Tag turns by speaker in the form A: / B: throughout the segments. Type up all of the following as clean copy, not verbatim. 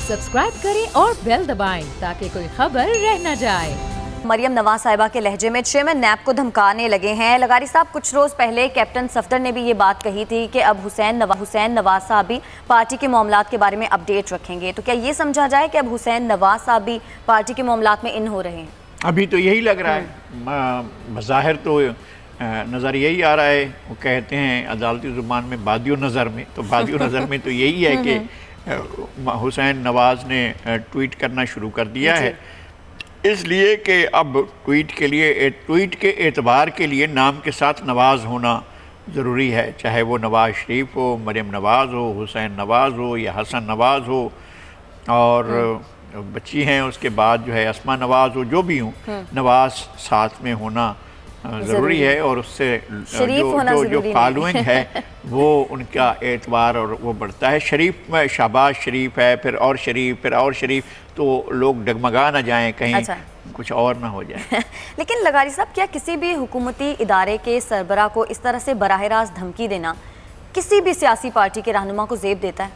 A: Subscribe करें और bell दबाएं ताकि कोई खबर रह न जाए।
B: मरियम नवाज साहिबा के लहजे में चेयरमैन नैब को धमकाने लगे हैं। लगारी साहब, कुछ रोज पहले कैप्टन सफदर ने भी ये बात कही थी कि अब हुसैन नवाज साहब भी पार्टी के मामलात के बारे में अपडेट रखेंगे, तो क्या ये समझा जाए कि अब हुसैन नवाज साहब भी पार्टी के मामलात में इन हो रहे हैं?
C: अभी तो यही लग रहा है, बज़ाहिर तो नज़र यही आ रहा है। वो कहते हैं अदालती ज़ुबान में बादियो नज़र में, तो बादियो नज़र में तो यही है कि हुसैन नवाज ने ट्वीट करना शुरू कर दिया है, इसलिए कि अब ट्वीट के एतबार के लिए नाम के साथ नवाज़ होना ज़रूरी है, चाहे वो नवाज़ शरीफ हो, मरियम नवाज़ हो, हुसैन नवाज़ हो या हसन नवाज़ हो, और बच्ची हैं उसके बाद जो है अस्मा नवाज़ हो, जो भी हूँ, नवाज़ साथ में होना ज़रूरी है। और उससे जो फॉलोइंग है वो उनका एतबार और वो बढ़ता है। शरीफ में शाबाश शरीफ है, फिर और शरीफ, फिर और शरीफ, तो लोग डगमगा ना जाएं कहीं। अच्छा। कुछ और ना हो जाए।
B: लेकिन लगारी साहब, क्या किसी भी हुकूमती इदारे के सरबराह को इस तरह से बराह रास्त धमकी देना किसी भी सियासी पार्टी के रहनुमा को ज़ेब देता है?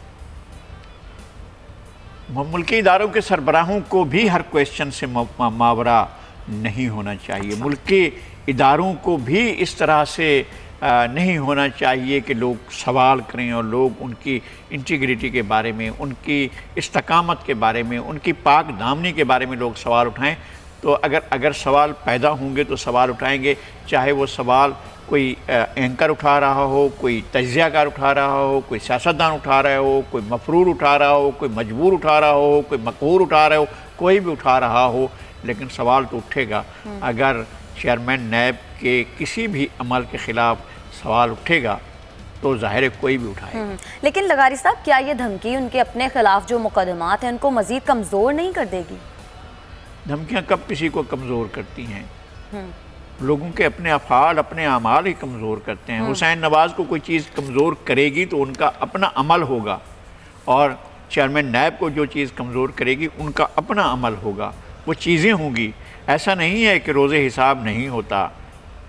C: मुल्की इदारों के सरबराहों को भी हर क्वेश्चन से मावरा नहीं होना चाहिए। मुल्की इदारों को भी इस तरह से नहीं होना चाहिए कि लोग सवाल करें और लोग उनकी इंटीग्रिटी के बारे में, उनकी इस्तकामत के बारे में, उनकी पाक दामनी के बारे में लोग सवाल उठाएं। तो अगर सवाल पैदा होंगे तो सवाल उठाएंगे, चाहे वो सवाल कोई एंकर उठा रहा हो, कोई तज्ज़ियाकार उठा रहा हो, कोई सियासतदान उठा रहा हो, कोई मफरूर उठा रहा हो, कोई मजबूर उठा रहा हो, कोई मकहूर उठा रहा हो, कोई भी उठा रहा हो, लेकिन सवाल तो उठेगा। अगर चेयरमैन नैब के किसी भी अमल के ख़िलाफ़ सवाल उठेगा तो ज़ाहिर है कोई भी उठाएगा।
B: लेकिन लगारी साहब, क्या ये धमकी उनके अपने ख़िलाफ़ जो मुकदमात हैं उनको मज़ीद कमज़ोर नहीं कर देगी?
C: धमकियाँ कब किसी को कमज़ोर करती हैं? लोगों के अपने अफ़ाल, अपने अमाल ही कमज़ोर करते हैं। हुसैन नवाज़ को कोई चीज़ कमज़ोर करेगी तो उनका अपना अमल होगा, और चेयरमैन नैब को जो चीज़ कमज़ोर करेगी उनका अपना अमल होगा, वो चीज़ें होंगी। ऐसा नहीं है कि रोज़े हिसाब नहीं होता,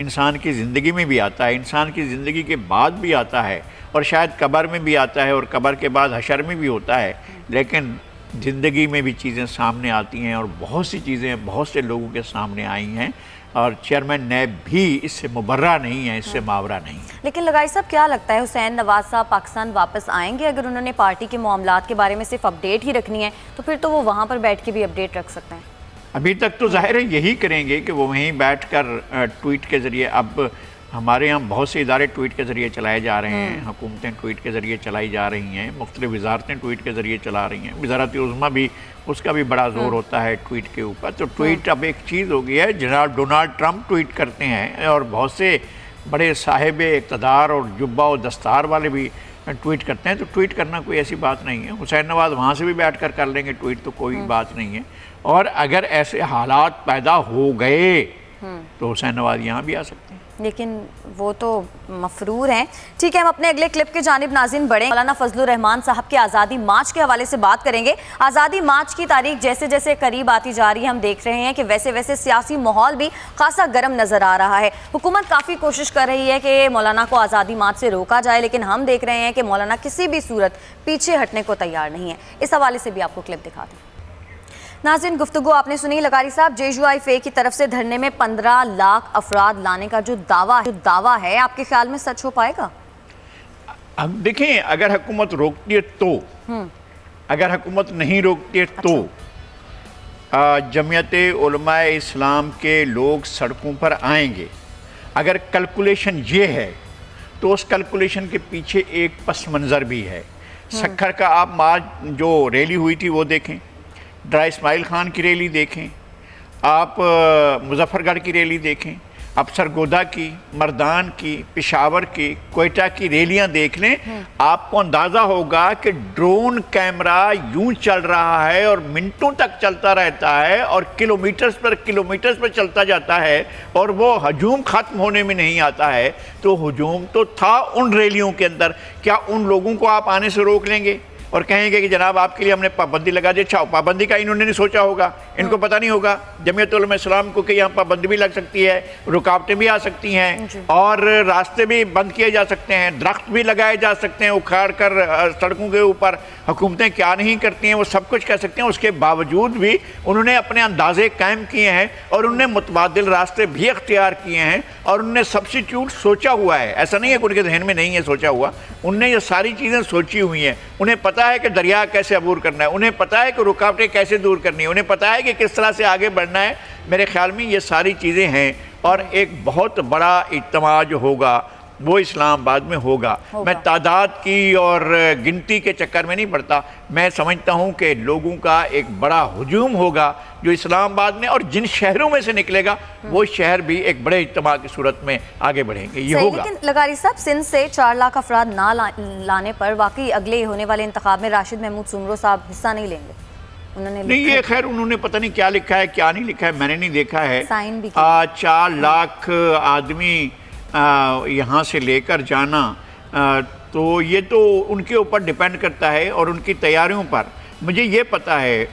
C: इंसान की ज़िंदगी में भी आता है, इंसान की ज़िंदगी के बाद भी आता है, और शायद कब्र में भी आता है, और कब्र के बाद हशर में भी होता है। लेकिन ज़िंदगी में भी चीज़ें सामने आती हैं, और बहुत सी चीज़ें बहुत से लोगों के सामने आई हैं, और चेयरमैन नैब भी इससे मुबर्रा नहीं है, इससे मावरा नहीं है।
B: लेकिन लगाई साहब, क्या लगता है हुसैन नवाज साहब पाकिस्तान वापस आएंगे? अगर उन्होंने पार्टी के मामलात के बारे में सिर्फ अपडेट ही रखनी है तो फिर तो वो वहाँ पर बैठ के भी अपडेट रख सकते हैं।
C: अभी तक तो ज़ाहिर है यही करेंगे कि वो वहीं बैठकर ट्वीट के ज़रिए, अब हमारे यहाँ बहुत से इदारे ट्वीट के ज़रिए चलाए जा रहे हैं, हुकूमतें ट्वीट के ज़रिए चलाई जा रही हैं, मुख्तलिफ़ वज़ारतें ट्वीट के ज़रिए चला रही हैं, वज़ारत उज़्मा भी, उसका भी बड़ा ज़ोर होता है ट्वीट के ऊपर। तो ट्वीट अब एक चीज़ हो गई है। जनाब डोनाल्ड ट्रंप ट्वीट करते हैं, और बहुत से बड़े साहिब इक़्तिदार और जुब्बा और दस्तार वाले भी ट्वीट करते हैं। तो ट्वीट करना कोई ऐसी बात नहीं है। हुसैन नवाज़ वहाँ से भी बैठ कर लेंगे ट्वीट, तो कोई बात नहीं है। और अगर ऐसे हालात पैदा हो गए तो हुसैन नवाज़ यहाँ भी आ सकते हैं,
B: लेकिन वो तो मफरूर हैं। ठीक है, हम अपने अगले क्लिप के जानिब नाज़रीन बढ़े। मौलाना फजलुर रहमान साहब के आज़ादी मार्च के हवाले से बात करेंगे। आज़ादी मार्च की तारीख जैसे जैसे करीब आती जा रही है, हम देख रहे हैं कि वैसे वैसे सियासी माहौल भी खासा गर्म नज़र आ रहा है। हुकूमत काफ़ी कोशिश कर रही है कि मौलाना को आज़ादी मार्च से रोका जाए, लेकिन हम देख रहे हैं कि मौलाना किसी भी सूरत पीछे हटने को तैयार नहीं है। इस हवाले से भी आपको क्लिप दिखा दें। नाज़रीन, गुफ्तगू आपने सुनी। लगारी साहब, JUIFA की तरफ से धरने में 15 लाख अफराद लाने का जो दावा है, आपके ख्याल में सच हो पाएगा? अब
C: देखें, अगर हुकूमत रोकती है तो, अगर हुकूमत नहीं रोकती है तो जमीयत उलमाए इस्लाम के लोग सड़कों पर आएंगे। अगर कैलकुलेशन ये है तो उस कैलकुलेशन के पीछे एक पस मंज़र भी है। सक्खर का आप मार्च जो रैली हुई थी वो देखें, ड्रा इस्माइल ख़ान की रैली देखें, आप मुजफ्फरगढ़ की रैली देखें, आप सरगोदा की, मर्दान की, पेशावर की, कोयटा की रैलियां देख लें, आपको अंदाज़ा होगा कि ड्रोन कैमरा यूं चल रहा है और मिनटों तक चलता रहता है, और किलोमीटर्स पर चलता जाता है, और वो हजूम ख़त्म होने में नहीं आता है। तो हजूम तो था उन रैलियों के अंदर, क्या उन लोगों को आप आने से रोक लेंगे? और कहेंगे कि जनाब आपके लिए हमने पाबंदी लगा दी। अच्छा, पाबंदी का इन्होंने नहीं सोचा होगा, इनको पता नहीं होगा जमीयत उलमा इस्लाम को कि यहाँ पाबंदी भी लग सकती है, रुकावटें भी आ सकती हैं और रास्ते भी बंद किए जा सकते हैं, दरख्त भी लगाए जा सकते हैं उखाड़ कर सड़कों के ऊपर। हुकूमतें क्या नहीं करती हैं वो सब कुछ कह सकते हैं। उसके बावजूद भी उन्होंने अपने अंदाजे कायम किए हैं और उन्होंने मुतबादिल रास्ते भी अख्तियार किए हैं और उन्होंने सब्स्टिट्यूट सोचा हुआ है। ऐसा नहीं है कि उनके जहन में नहीं है सोचा हुआ, उनने ये सारी चीज़ें सोची हुई हैं। उन्हें पता है कि दरिया कैसे अबूर करना है, उन्हें पता है कि रुकावटें कैसे दूर करनी है, उन्हें पता है कि किस तरह से आगे बढ़ना है। मेरे ख्याल में ये सारी चीज़ें हैं और एक बहुत बड़ा इज्तिमा जो होगा वो इस्लामाबाद में होगा। मैं तादाद की और गिनती के चक्कर में नहीं पड़ता, मैं समझता हूँ कि लोगों का एक बड़ा हुजूम होगा जो इस्लामाबाद में और जिन शहरों में से निकलेगा वो शहर भी एक बड़े इज्तिमा की सूरत में आगे बढ़ेंगे। ये होगा।
B: लेकिन लगारी साहब, सिंध से 4 लाख अफराद ना लाने पर वाकई अगले होने वाले इंतखाब में राशिद महमूद सुमरो साहब हिस्सा नहीं लेंगे? उन्होंने
C: नहीं, ये खैर उन्होंने पता नहीं क्या लिखा है क्या नहीं लिखा है, मैंने नहीं देखा है।
B: साइन भी
C: 4 लाख आदमी यहाँ से लेकर जाना, तो ये तो उनके ऊपर डिपेंड करता है और उनकी तैयारियों पर। मुझे ये पता है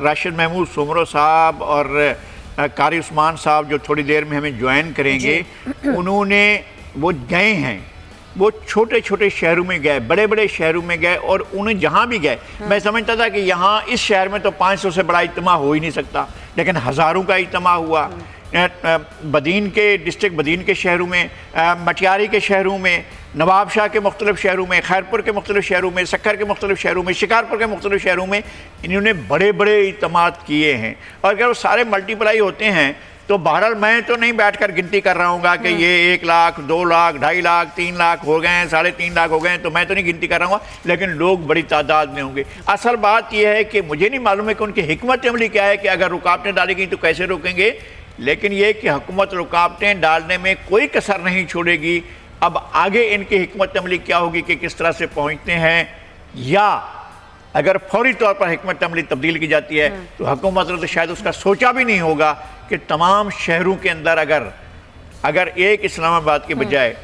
C: राशिद महमूद सुमरो साहब और कारी उस्मान साहब जो थोड़ी देर में हमें ज्वाइन करेंगे, उन्होंने वो गए हैं, वो छोटे छोटे शहरों में गए, बड़े बड़े शहरों में गए और उन्हें जहाँ भी गए, मैं समझता था कि यहाँ इस शहर में तो 500 से बड़ा इज्तिमा हो ही नहीं सकता, लेकिन हज़ारों का इज्तिमा हुआ। बदीन के डिस्ट्रिक्ट बदीन के शहरों में, मटियारी के शहरों में, नवाब शाह के मुख्तलिफ शहरों में, खैरपुर के मुख्तलिफ शहरों में, सक्कर के मुख्तलिफ शहरों में, शिकारपुर के मुख्तलिफ शहरों में इन्होंने बड़े बड़े इज्तिमात किए हैं। और अगर वो सारे मल्टीप्लाई होते हैं तो बहरहाल मैं तो नहीं बैठकर गिनती कर रहा हूँ कि ये 1 लाख 2 लाख 2.5 लाख 3 लाख हो गए हैं, 3.5 लाख हो गए हैं, तो मैं तो नहीं गिनती कर रहा हूँ, लेकिन लोग बड़ी तादाद में होंगे। असल बात यह है कि मुझे नहीं मालूम है कि उनकी हिकमत अमली क्या है कि अगर रुकावटें डाली गई तो कैसे रोकेंगे, लेकिन ये कि हुकूमत रुकावटें डालने में कोई कसर नहीं छोड़ेगी। अब आगे इनकी हिकमत अमली क्या होगी कि किस तरह से पहुँचते हैं, या अगर फौरी तौर पर हिकमत अमली तब्दील की जाती है तो हुकूमत ने तो शायद उसका सोचा भी नहीं होगा कि तमाम शहरों के अंदर अगर एक इस्लामाबाद के बजाय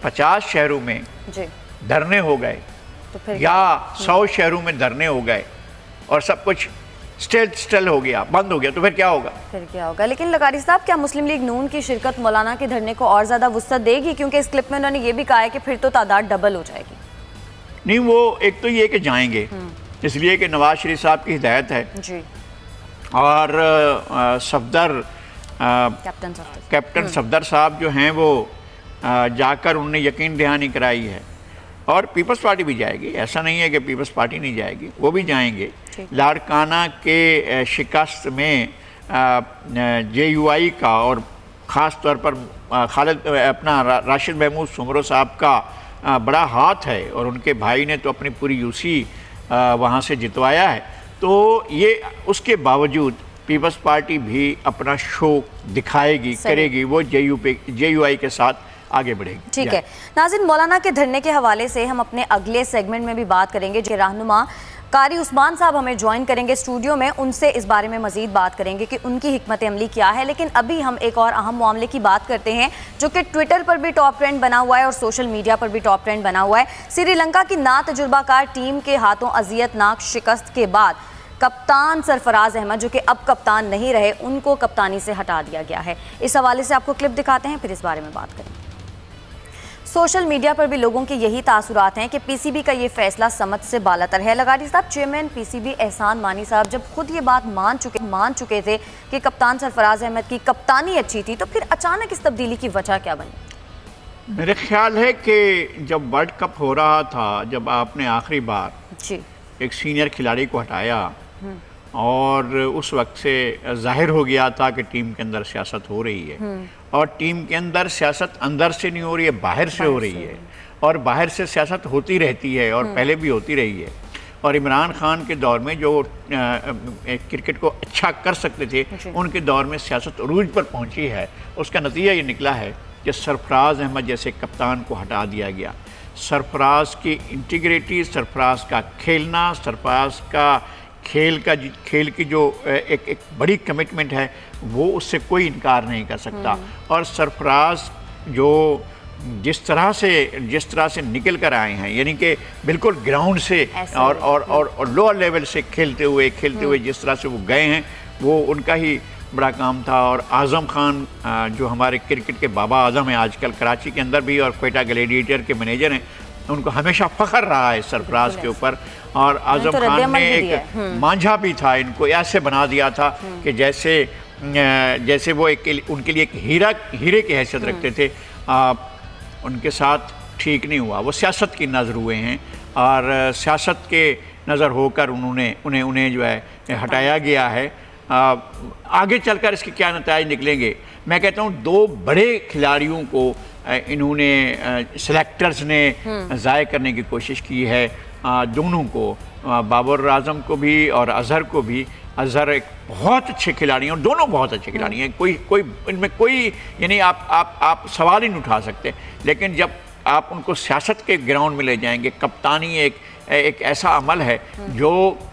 C: 50 शहरों में धरने हो गए
B: तो फिर
C: या 100 शहरों में धरने हो गए और सब कुछ स्टिल हो गया, बंद हो गया, तो फिर क्या होगा?
B: लेकिन लगारी साहब, क्या मुस्लिम लीग नून की शिरकत मौलाना के धरने को और ज़्यादा वुसअत देगी? क्योंकि इस क्लिप में उन्होंने ये भी कहा है कि फिर तो तादाद डबल हो जाएगी।
C: नहीं, वो एक तो ये कि जाएंगे इसलिए कि नवाज शरीफ साहब की हिदायत है
B: जी,
C: और सफदर कैप्टन सफदर साहब जो हैं वो जाकर उन्होंने यकीन दहानी कराई है, और पीपल्स पार्टी भी जाएगी, ऐसा नहीं है कि पीपल्स पार्टी नहीं जाएगी, वो भी जाएंगे। लाड़काना के शिकस्त में JUI का और ख़ास तौर पर खालिद अपना राशिद महमूद सुमरो साहब का बड़ा हाथ है, और उनके भाई ने तो अपनी पूरी UC वहाँ से जितवाया है। तो ये उसके बावजूद पीपल्स पार्टी भी अपना शो दिखाएगी, करेगी, वो JUI के साथ आगे बढ़ेगी।
B: ठीक है नाज़रीन, मौलाना के धरने के हवाले से हम अपने अगले सेगमेंट में भी बात करेंगे। जो रहनुमा कारी उस्मान साहब हमें ज्वाइन करेंगे स्टूडियो में, उनसे इस बारे में मजीद बात करेंगे कि उनकी हिकमत अमली क्या है। लेकिन अभी हम एक और अहम मामले की बात करते हैं जो कि ट्विटर पर भी टॉप ट्रेंड बना हुआ है और सोशल मीडिया पर भी टॉप ट्रेंड बना हुआ है। श्रीलंका की नातजुर्बाकार टीम के हाथों अजियतनाक शिकस्त के बाद कप्तान सरफराज अहमद, जो कि अब कप्तान नहीं रहे, उनको कप्तानी से हटा दिया गया है। इस हवाले से आपको क्लिप दिखाते हैं, फिर इस बारे में बात करेंगे। सोशल मीडिया पर भी लोगों के यही तासुरात हैं कि PCB का ये फैसला समझ से बालातर है। लगारी साहब, चेयरमैन PCB एहसान मानी साहब जब खुद ये बात मान चुके थे कि कप्तान सरफराज अहमद की कप्तानी अच्छी थी, तो फिर अचानक इस तब्दीली की वजह क्या बनी?
C: मेरे ख्याल है कि जब वर्ल्ड कप हो रहा था, जब आपने आखिरी बार
B: जी
C: एक सीनियर खिलाड़ी को हटाया और उस वक्त से जाहिर हो गया था कि टीम के अंदर सियासत हो रही है, और टीम के अंदर सियासत अंदर से नहीं हो रही है, बाहर से हो रही है, और बाहर से सियासत होती रहती है और पहले भी होती रही है। और इमरान खान के दौर में जो क्रिकेट को अच्छा कर सकते थे, उनके दौर में सियासत अरूज पर पहुंची है। उसका नतीजा ये निकला है कि सरफराज अहमद जैसे कप्तान को हटा दिया गया। सरफराज की इंटीग्रिटी, सरफराज का खेलना, सरफराज का खेल की जो एक बड़ी कमिटमेंट है, वो उससे कोई इनकार नहीं कर सकता। और सरफराज जो जिस तरह से निकल कर आए हैं, यानी कि बिल्कुल ग्राउंड से
B: ऐसे
C: और लोअर लेवल से खेलते हुए जिस तरह से वो गए हैं, वो उनका ही बड़ा काम था। और आज़म खान जो हमारे क्रिकेट के बाबा आज़म हैं आजकल कराची के अंदर भी, और क्वेटा ग्लैडिएटर के मैनेजर हैं, उनको हमेशा फ़ख्र रहा है सरफराज के ऊपर। और आज़म
B: तो
C: खान ने एक मांझा भी था, इनको ऐसे बना दिया था कि जैसे वो उनके लिए एक हीरे की हैसियत रखते थे। उनके साथ ठीक नहीं हुआ, वो सियासत की नज़र हुए हैं और सियासत के नज़र होकर उन्हें जो है हटाया गया है। आगे चलकर इसके क्या नतीजे निकलेंगे, मैं कहता हूँ 2 बड़े खिलाड़ियों को इन्होंने सेलेक्टर्स ने ज़ाय करने की कोशिश की है, दोनों को, बाबर आज़म को भी और अज़हर को भी। अज़हर एक बहुत अच्छे खिलाड़ी हैं और दोनों बहुत अच्छे खिलाड़ी हैं, कोई इनमें कोई यानी आप सवाल ही नहीं उठा सकते। लेकिन जब आप उनको सियासत के ग्राउंड में ले जाएंगे, कप्तानी एक ऐसा अमल है जो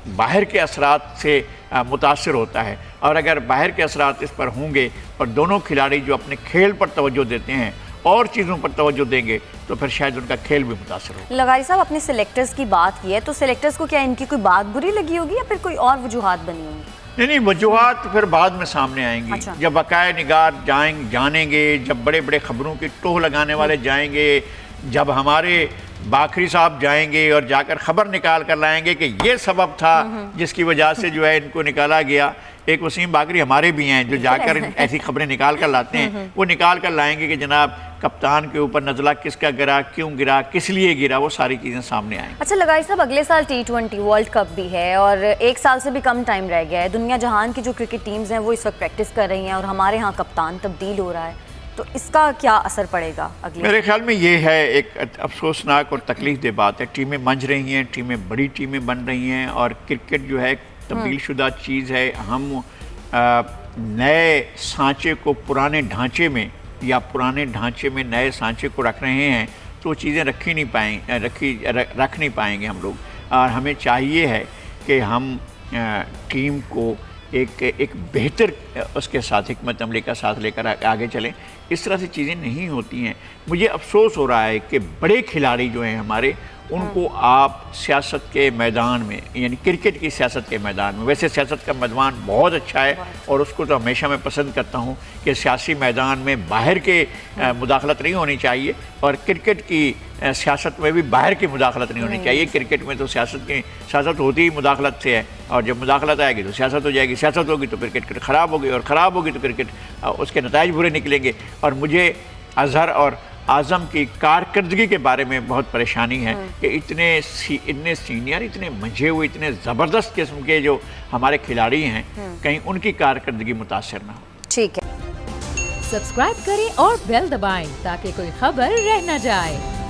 C: बाहर के असरात से मुतासिर होता है, और अगर बाहर के असरात इस पर होंगे और दोनों खिलाड़ी जो अपने खेल पर तवज्जो देते हैं और चीज़ों पर तवज्जो देंगे, तो फिर शायद उनका खेल भी मुतासिर हो।
B: लगारी साहब, अपने सिलेक्टर्स की बात की है, तो सिलेक्टर्स को क्या इनकी कोई बात बुरी लगी होगी या फिर कोई और वजूहात बनी होंगी?
C: नहीं, वजूहात फिर बाद में सामने आएंगी।
B: अच्छा।
C: जब बकाए निगार जानेंगे, जब बड़े बड़े खबरों की टोह लगाने वाले जाएंगे, जब हमारे बाखरी साहब जाएंगे और जाकर खबर निकाल कर लाएंगे कि ये सबब था जिसकी वजह से जो है इनको निकाला गया। एक वसीम बाकरी हमारे भी हैं जो जाकर ऐसी खबरें निकाल कर लाते हैं, वो निकाल कर लाएंगे कि जनाब कप्तान के ऊपर नज़ला किसका गिरा, क्यों गिरा, किस लिए गिरा, वो सारी चीज़ें सामने आएंगी।
B: अच्छा लगारी साहब, अगले साल T20 वर्ल्ड कप भी है और 1 साल से भी कम टाइम रह गया है। दुनिया जहान की जो क्रिकेट टीम्स हैं वो इस वक्त प्रैक्टिस कर रही हैं और हमारे यहाँ कप्तान तब्दील हो रहा है, तो इसका क्या असर पड़ेगा अगले?
C: मेरे ख्याल में ये है एक अफसोसनाक और तकलीफ दह बात है। टीमें मंझ रही हैं, टीमें बड़ी टीमें बन रही हैं और क्रिकेट जो है तब्दील शुदा चीज़ है। हम नए सांचे को पुराने ढांचे में या पुराने ढांचे में नए सांचे को रख रहे हैं, तो चीज़ें रख नहीं पाएंगे हम लोग। और हमें चाहिए है कि हम टीम को एक बेहतर उसके साथ हिकमत अमली का साथ लेकर आगे चलें। इस तरह से चीज़ें नहीं होती हैं। मुझे अफसोस हो रहा है कि बड़े खिलाड़ी जो हैं हमारे, उनको आप सियासत के मैदान में, यानी क्रिकेट की सियासत के मैदान में, वैसे सियासत का मैदान बहुत अच्छा है और उसको तो हमेशा मैं पसंद करता हूँ कि सियासी मैदान में बाहर के मुदाखलत नहीं होनी चाहिए और क्रिकेट की सियासत में भी बाहर की मुदाखलत नहीं होनी चाहिए। क्रिकेट में तो सियासत होती ही मुदाखलत से है, और जब मुदाखलत आएगी तो सियासत हो जाएगी, सियासत होगी तो फिर क्रिकेट ख़राब होगी और ख़राब होगी तो क्रिकेट उसके नताइज बुरे निकलेंगे। और मुझे अज़हर और आज़म की कारकर्दगी के बारे में बहुत परेशानी है कि इतने सीनियर, इतने मंझे हुए, इतने ज़बरदस्त किस्म के जो हमारे खिलाड़ी हैं, कहीं उनकी कारकर्दगी मुतासिर ना हो।
B: ठीक है,
A: सब्सक्राइब करें और बेल दबाएं ताकि कोई खबर रह न जाए।